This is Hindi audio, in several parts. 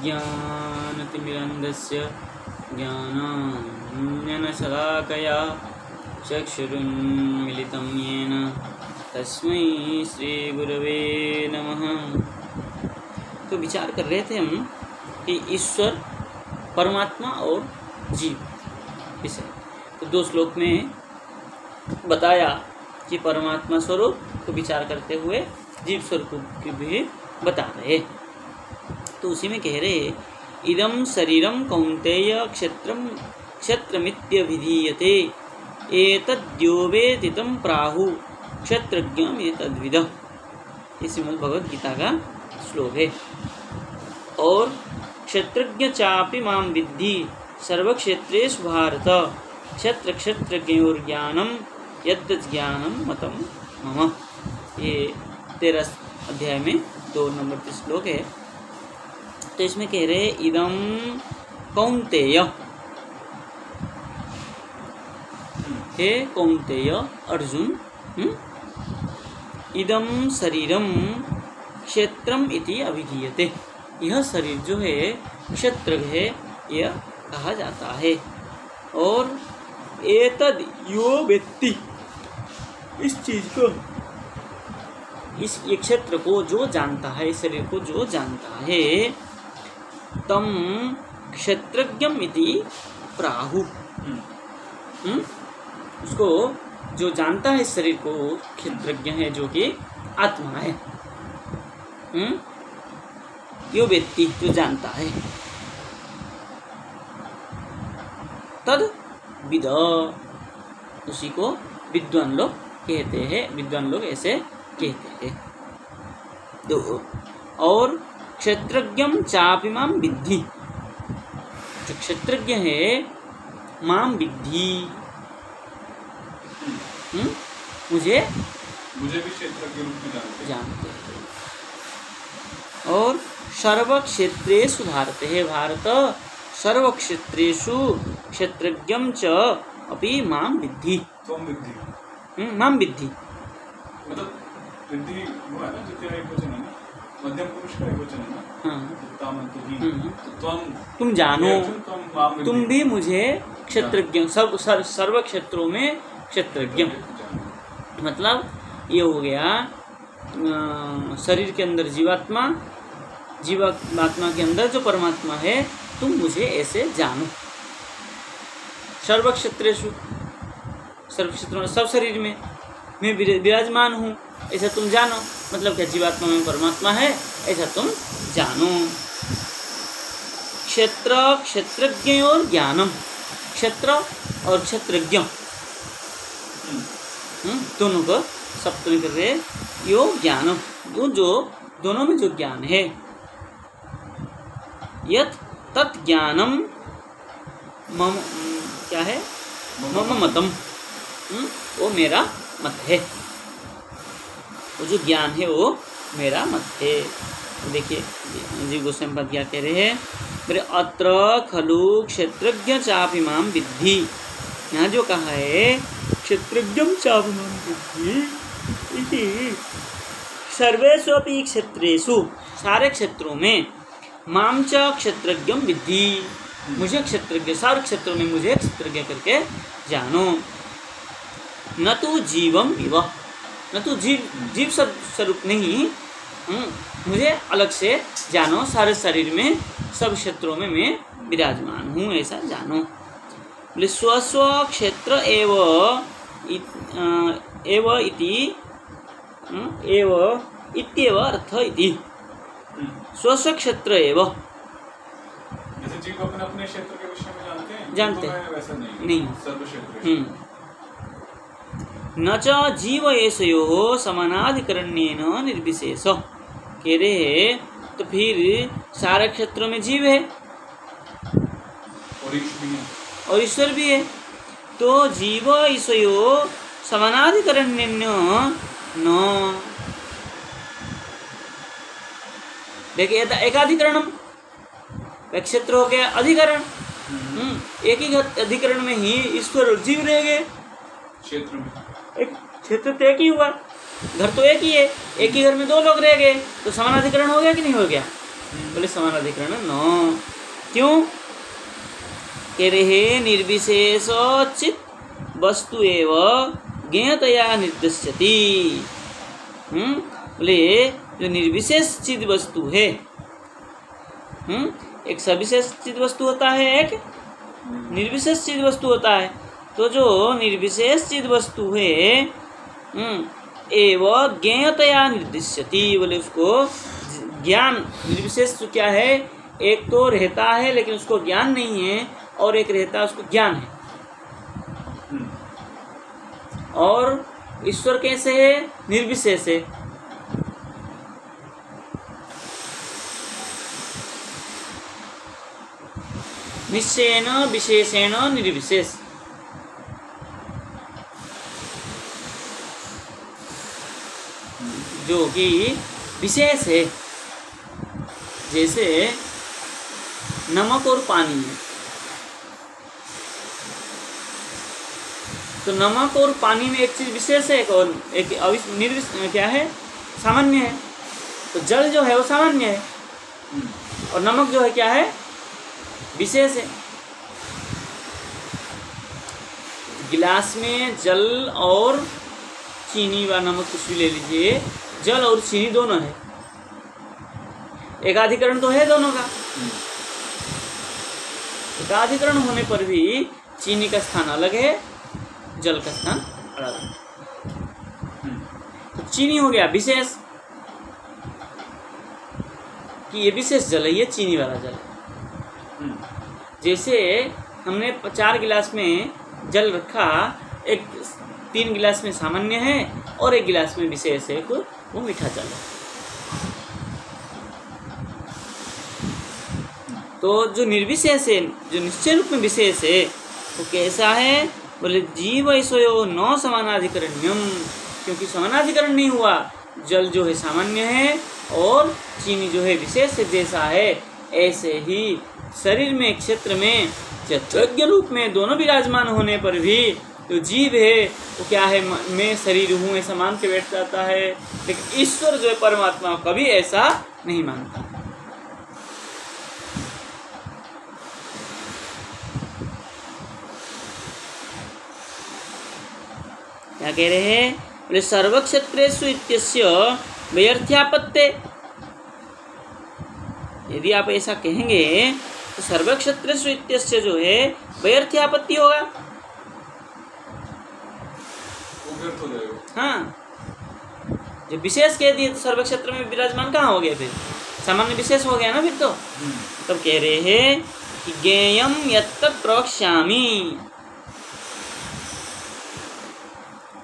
अज्ञानतिमिरन्धस्य ज्ञानाञ्जनशलाकया चक्षुरुन्मिलितं येन तस्मै श्रीगुरवे नमः। तो विचार कर रहे थे हम कि ईश्वर, परमात्मा और जीव विषय। तो 2 श्लोक में बताया कि परमात्मा स्वरूप को विचार करते हुए जीव स्वरूप की भी बता रहे। तो उसी में कह रहे इदं शरीरं कौन्तेय क्षेत्रमित्यभिधीयते एतद्यो वेति तं प्राहु क्षेत्रज्ञम् एतद्विदः। ये श्रीमद् भगवद गीता का श्लोक है। और क्षेत्रज्ञ चापि मां विद्धि सर्वक्षेत्रेषु भारत क्षेत्र क्षेत्रज्ञयोर्ज्ञानं यद्ज्ञानं मतं मम। ये 13 अध्याय में 2 नंबर के श्लोक है। तो इसमें कह रहे इदं कौन्तेय, हे कौन्तेय अर्जुन, इदं शरीरं क्षेत्रम इति अभिधीयते। यह शरीर जो है क्षेत्र है, यह कहा जाता है। और एतद यो वेत्ति, इस चीज को, इस क्षेत्र को जो जानता है, इस शरीर को जो जानता है, तम क्षेत्रज्ञम इति प्राहु। उसको जो जानता है इस शरीर को क्षेत्रज्ञ है, जो कि आत्मा है। यो व्यक्ति जो जानता है, तद विद, उसी को विद्वान लोग कहते हैं। विद्वान लोग ऐसे कहते हैं। तो और क्षेत्रज्ञम चापि मां विद्धि, जो क्षेत्रज्ञ है मां विद्धि, मुझे भी क्षेत्रज्ञ रूप में जानते हैं। और सर्वक्षेत्रेषु भारत है, भारत सर्वक्षेत्रेषु क्षेत्रज्ञं च अपि मां विद्धि। मां विद्धि मतलब विद्धि हुआ ना, जो तेरा एक वचन है ना, मध्यम पुरुष का एक वचन है ना। हाँ। तुम जानो, तुम भी मुझे क्षेत्रज्ञ, सर्व क्षेत्रों में क्षेत्रज्ञ। मतलब ये हो गया शरीर के अंदर जीवात्मा, जीवात्मा के अंदर जो परमात्मा है, तुम मुझे ऐसे जानो। सर्व क्षेत्रेषु, सर्व क्षेत्रों में, सब शरीर में मैं विराजमान हूँ, ऐसा तुम जानो। मतलब क्या, जीवात्मा में परमात्मा है, ऐसा तुम जानो। क्षेत्र क्षेत्रज्ञ और ज्ञानम, क्षेत्र और क्षेत्रज्ञ दोनों को सप्तमी कर रहे। यो ज्ञानम, जो दोनों में जो ज्ञान है, यत तत् ज्ञानम मम, क्या है, मम मतम, वो मेरा मत है। वो जो ज्ञान है वो मेरा मत है। देखिए जीव गोस्वामी पद क्या कह रहे हैं, मेरे अत्र खलु क्षेत्रज्ञ चापि मां विद्धि। यहाँ जो कहा है क्षेत्रज्ञम चापि मां विद्धि इति सर्वेषु अपि क्षेत्रेषु, सारे क्षेत्रों में, मां च क्षेत्रज्ञम विद्धि, मुझे क्षेत्रज्ञ, सारे क्षेत्रों में मुझे क्षेत्रज्ञ करके जानो। न तो जीवम इव, न तो जीव स्वरूप नहीं, मुझे अलग से जानो। सारे शरीर में, सब क्षेत्रों में मैं विराजमान हूँ, ऐसा जानो। बोले स्वस्व क्षेत्र एव इति एव इत्येव अर्थ इति। स्वस्व क्षेत्र एव, जैसे जीव अपने अपने क्षेत्र के विषय में जानते हैं, वैसा नहीं सर्व क्षेत्र। न च जीव एषयोः समानाधिकरण्येन निर्विशेष। कह रहे हैं तो फिर सारे क्षेत्रों में जीव है और ईश्वर भी है। तो जीव ईश्वयो समानाधिकरण्येन न, देखिए एकाधिकरणम, क्षेत्र हो गया अधिकरण, एक ही अधिकरण में ही ईश्वर और जीव रह गए। क्षेत्र में एक क्षेत्र तो एक ही हुआ, घर तो एक ही है, एक ही घर में 2 लोग रह गए, तो समानाधिकरण हो गया कि नहीं हो गया? बोले समानाधिकरण न। क्यों? कह रहे निर्विशेष चित वस्तु एव ज्ञेयतया निर्दिश्यति। बोले जो निर्विशेष चिद वस्तु है, एक सविशेष चिद वस्तु होता है, एक निर्विशेष चिद वस्तु होता है। तो जो निर्विशेष चिद वस्तु है एवं ज्ञेयतया निर्दिश्यति, बोले उसको ज्ञान, निर्विशेष क्या है, एक तो रहता है लेकिन उसको ज्ञान नहीं है, और एक रहता है उसको ज्ञान है। और ईश्वर कैसे है? निर्विशेष है। निश्चयेन विशेषेण निर्विशेष। जो कि विशेष है, जैसे नमक और पानी है। तो नमक और पानी में एक चीज विशेष है और एक क्या है, सामान्य है। तो जल जो है वो सामान्य है और नमक जो है क्या है, विशेष है। गिलास में जल और चीनी व नमक कुछ भी ले लीजिए, जल और चीनी दोनों है, एकाधिकरण तो है दोनों का। एकाधिकरण होने पर भी चीनी का स्थान अलग है, जल का स्थान अलग है। तो चीनी हो गया विशेष, कि ये विशेष जल है, ये चीनी वाला जल है। जैसे हमने 4 गिलास में जल रखा, एक 3 गिलास में सामान्य है और एक गिलास में विशेष है, वो मीठा जल है। तो जो निर्विशेष है, जो निश्चय रूप में विशेष है, वो कैसा है? बोले जीव ऐसो न समानाधिकरण्यम, क्योंकि समानाधिकरण नहीं हुआ। जल जो है सामान्य है और चीनी जो है विशेष जैसा है, ऐसे ही शरीर में, क्षेत्र में, चैतन्य रूप में दोनों विराजमान होने पर भी तो जीव है वो क्या है, मैं शरीर हूँ ऐसा मान के बैठ जाता है। लेकिन ईश्वर जो है परमात्मा कभी ऐसा नहीं मानता। क्या कह रहे हैं? बोले सर्वक्षेत्रेषु इत्यस्य व्यर्थ्यापत्ते। यदि आप ऐसा कहेंगे तो सर्वक्षेत्रेषु इत्यस्य जो है व्यर्थ्यापत्ति होगा। व्यर्थ हो जाएगा। हाँ, जो विशेष कह दिए तो सर्वक्षेत्र में विराजमान कहाँ हो गया? फिर सामान्य विशेष हो गया ना फिर तो। तब कह रहे हैं कि ज्ञेयम यत्तत् प्रवक्ष्यामि,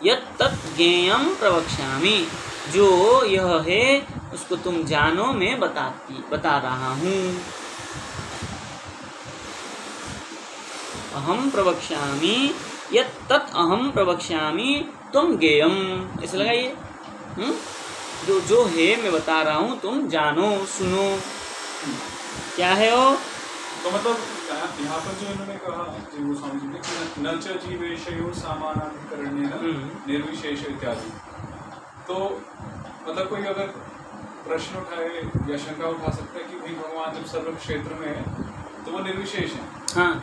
यत्तत् ज्ञेयम प्रवक्ष्यामि, जो यह है उसको तुम जानो, मैं बता रहा हूँ। अहम प्रवक्ष्यामि यत्तत् अहम प्रवक्ष्यामि तुम ज्ञेयम, ऐसा लगाइए। जो है मैं बता रहा हूँ, तुम जानो, सुनो। क्या है वो? तो मतलब यहाँ पर जो इन्होंने कहा जीव स्वामी जी ने कि न च जीवेशयो सामानाधिकरण्येन निर्विशेष इत्यादि, तो मतलब कोई अगर प्रश्न उठाए या शंका उठा सकता है कि भाई भगवान जब सर्व क्षेत्र में है तो वो निर्विशेष है। हाँ,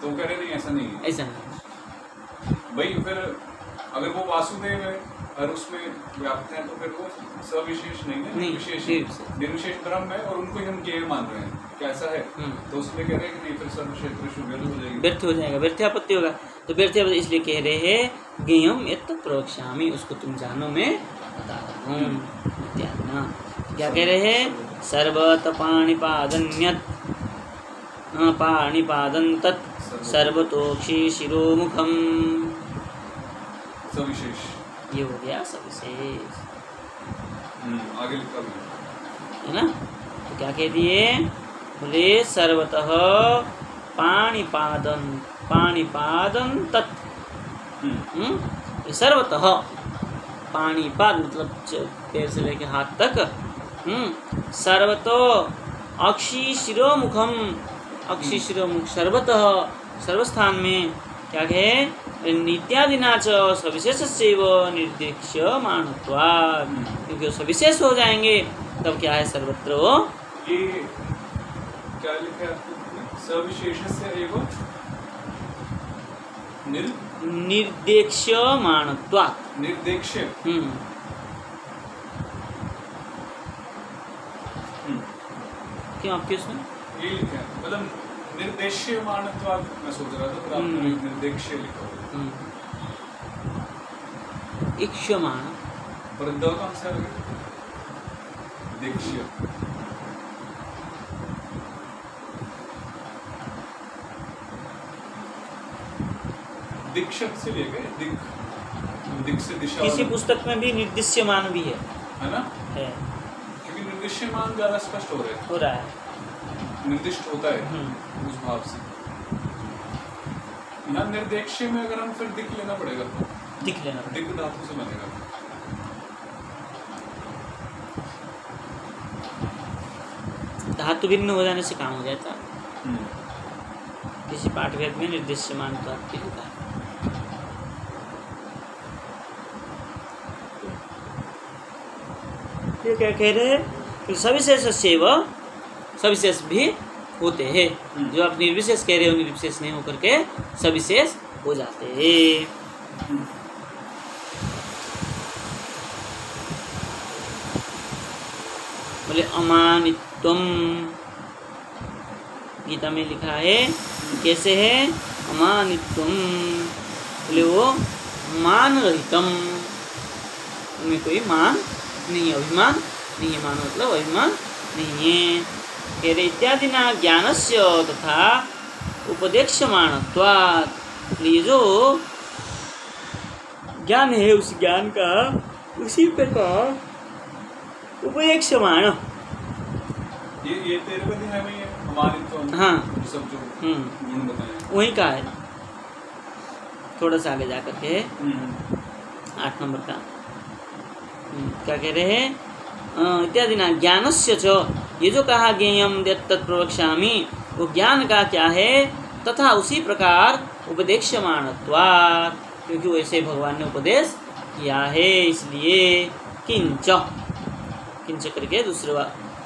तो कह रहे नहीं, ऐसा नहीं है। ऐसा नहीं भाई फिर अगर वो वासुदेव है और उसमें व्याप्त है तो फिर वो सविशेष नहीं है, निर्विशेष ब्रह्म है और उनको ही हम ज्ञेय मान रहे हैं। कैसा है? तो उसमें कह रहे हैं कि नहीं, फिर सर्वक्षेत्र व्यर्थ हो जाएगी, व्यर्थ हो जाएगा, व्यर्थ्यापत्ति होगा। तो व्यर्थ्यापत्ति इसलिए कह रहे हैं ज्ञेयम यत्तत् प्रवक्ष्यामि, उसको तुम जानो, मैं बता रहा हूँ। क्या कह रहे हैं? सर्वत पाणिपादन्यत् पाणिपादं तत् सर्वतोक्षि शिरोमुखम, सविशेष। ये हो गया सविशेष। आगे लिखा है ना? तो क्या कह दिए? बोले सर्वतः पाणिपादं तत्। सर्वतः पाणिपाद मतलब पैर से लेके हाथ तक। सर्वतो अक्षि शिरोमुखम, अक्षि शिरोमुख सर्वतः, सर्वस्थान में। क्या कहे? नित्यादिना च सविशेषस्यैव निर्दिश्यमानत्वात्, क्योंकि वो सविशेष हो जाएंगे तब क्या है, सर्वत्र वो ये क्या लिखा है आपने? सविशेषस्य एव निर्देक्ष्यमाणत्वात्। निर्देक्ष्य। क्यों आपके उसमें ये लिखा है, मतलब निर्देश्यमाणत्वात् मैं सोच रहा था, पर आपने निर्देक्ष्य लिखा हुआ है। इक्ष्यमाण और द कौन सा है? देक्ष्य। दीक्षक से लेके दिक से दिशा। किसी पुस्तक में भी निर्दिश्यमान भी है ना? है, क्योंकि निर्दिश्यमान ज्यादा स्पष्ट हो रहा है, निर्दिष्ट होता है उस भाव से। यहाँ निर्देक्ष्य में अगर हम फिर दिख लेना पड़ेगा, दिक धातु से बनेगा। धातु भिन्न हो जाने से काम हो जाता। किसी पाठभेद में निर्दिश्यमान तो आपके होता है। ये क्या कह रहे हैं? सविशेष सेव सविशेष भी होते हैं। जो आप निर्विशेष कह रहे हो, निर्विशेष नहीं होकर के सविशेष हो जाते हैं। बोले अमानित्वम, गीता में लिखा है कैसे है? अमानित्वम, बोले वो मान रहितम, उनमें कोई मान नहीं है, अभिमान नहीं है। मान मतलब अभिमान नहीं है। कह रहे इत्यादि ना ज्ञानस्य तथा उपदेक्ष्यमाणत्वात्, ये जो ज्ञान है उस ज्ञान का उसी प्रकार उपदेक्ष्यमाण। ये 13वें अध्याय में है अमानित्वम। हाँ, सब जो गुण बताए वही का है। थोड़ा सा आगे जाकर के 8 नंबर का क्या कह रहे हैं? इत्यादि ना ज्ञानस्य च, ये जो कहा ज्ञेयम तत् प्रवक्ष्यामि, वो ज्ञान का क्या है? तथा उसी प्रकार उपदेक्ष्यमाणत्वात्, क्योंकि वैसे भगवान ने उपदेश किया है, इसलिए किंच करके दूसरी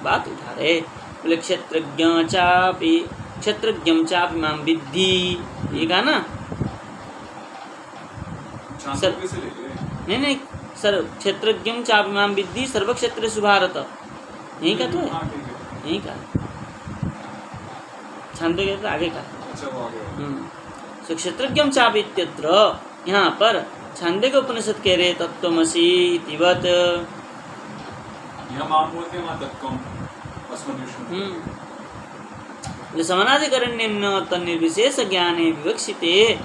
बात उठा रहे। बोले क्षेत्रज्ञं चापि मां विद्धि, ये कहा ना? नहीं सर, क्षेत्रज्ञं चापि मां विद्धि सर्वक्षेत्रेषु भारत, यही का तो है, यही का छांदोग्य तो आगे का। क्षेत्रज्ञं चापि इत्यत्र, यहाँ पर छांदोग्य उपनिषद कह रहे तत्त्वमसि इतिवत्। समानाधिकरण्येन तन्निर्विशेष ज्ञाने विवक्षिते,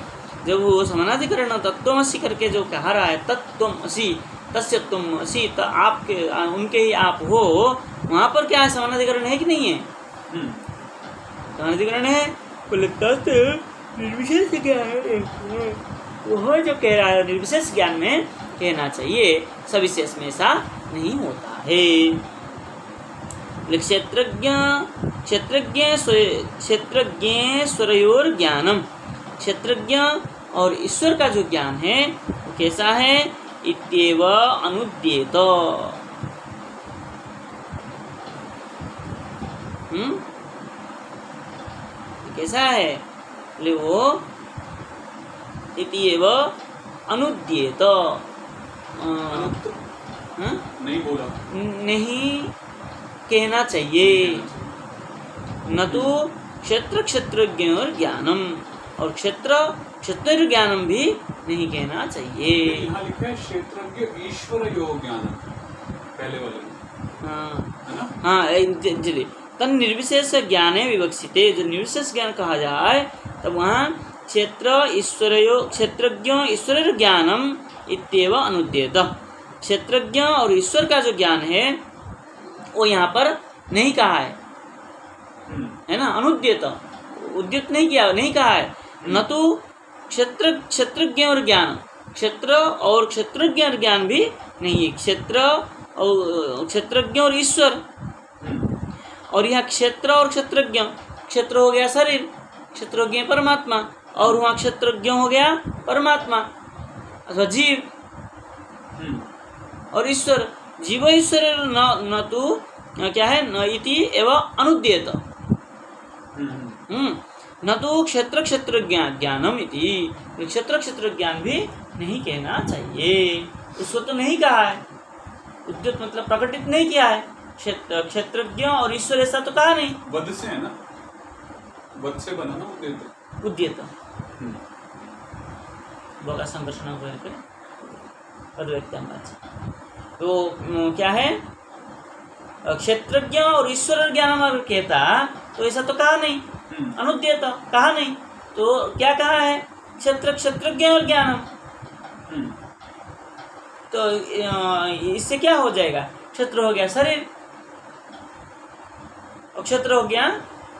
जब वो समानाधिकरण तत्त्वमसि करके जो कहा रहा है, तत्त्वमसि तस्य तुम असी, तो आपके उनके ही आप हो, वहाँ पर क्या है? समानाधिकरण है कि नहीं है? समानाधिकरण है। बोले तत्व निर्विशेष ज्ञान, वह जो कह रहा है निर्विशेष ज्ञान में कहना चाहिए, सविशेष में ऐसा नहीं होता है। क्षेत्रज्ञ स्वरयोर ज्ञानम, क्षेत्रज्ञ और ईश्वर का जो ज्ञान है वो कैसा है? इत्येव अनुद्येत, कैसा है? बोले वो इत्येव अनुद्येत, नहीं बोला, नहीं कहना चाहिए। न तो क्षेत्रज्ञ और ज्ञानम, और क्षेत्र ज्ञानम भी नहीं कहना चाहिए। यहाँ लिखा है क्षेत्रज्ञ ईश्वर योग ज्ञानम, पहले वाले में। हाँ, तन निर्विशेष ज्ञाने विवक्षिते, जो निर्विशेष ज्ञान कहा जाए तब वहाँ क्षेत्रज्ञ ईश्वर ज्ञानम इत्येव अनुद्येत, क्षेत्रज्ञ और ईश्वर का जो ज्ञान है वो यहाँ पर नहीं कहा है ना? अनुद्येत, उद्यत नहीं किया, नहीं कहा है। न तो क्षेत्रज्ञ और ज्ञान, क्षेत्र और क्षेत्रज्ञ और ज्ञान भी नहीं है। क्षेत्रज्ञ और ईश्वर, और यहाँ क्षेत्र और क्षेत्रज्ञ, क्षेत्र हो गया शरीर, क्षेत्रज्ञ परमात्मा, और वहाँ क्षेत्रज्ञ हो गया परमात्मा अथवा जीव, और ईश्वर जीव ईश्वर न तो क्या है, न इति एवं अनुद्येत। न तो क्षेत्र क्षेत्र ज्ञानम इति, क्षेत्र क्षेत्र ज्ञान भी नहीं कहना चाहिए, उसको तो नहीं कहा है। उद्यत मतलब प्रकटित नहीं किया है, क्षेत्रज्ञ और ईश्वर ऐसा तो कहा नहीं। वध से है ना, वध से बना ना उद्यत। उद्यत बोला संघर्षण तो क्या है, क्षेत्रज्ञ और ईश्वर ज्ञानम अगर कहता तो ऐसा तो कहा नहीं, अनुद्यत कहा नहीं, तो क्या कहा है, क्षेत्र क्षेत्रज्ञ और ज्ञानम। तो इससे क्या हो जाएगा, क्षेत्र हो गया शरीर, और क्षेत्र हो गया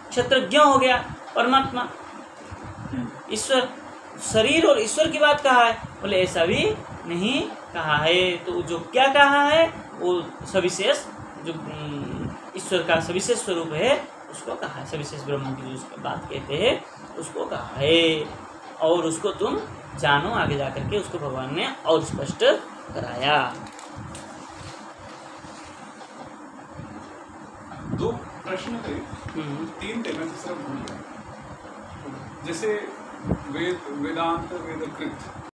क्षेत्रज्ञ हो गया परमात्मा, ईश्वर। शरीर और ईश्वर की बात कहा है, बोले ऐसा भी नहीं कहा है। तो जो क्या कहा है वो सविशेष, जो ईश्वर का सविशेष स्वरूप है उसको कहा है, सविशेष ब्रह्म की जो बात कहते हैं उसको कहा है। और उसको तुम जानो, आगे जाकर के उसको भगवान ने और स्पष्ट कराया। दो प्रश्न थे, तीन थे, मैं सिर्फ भूल गया। जैसे वेदांत वेदकृत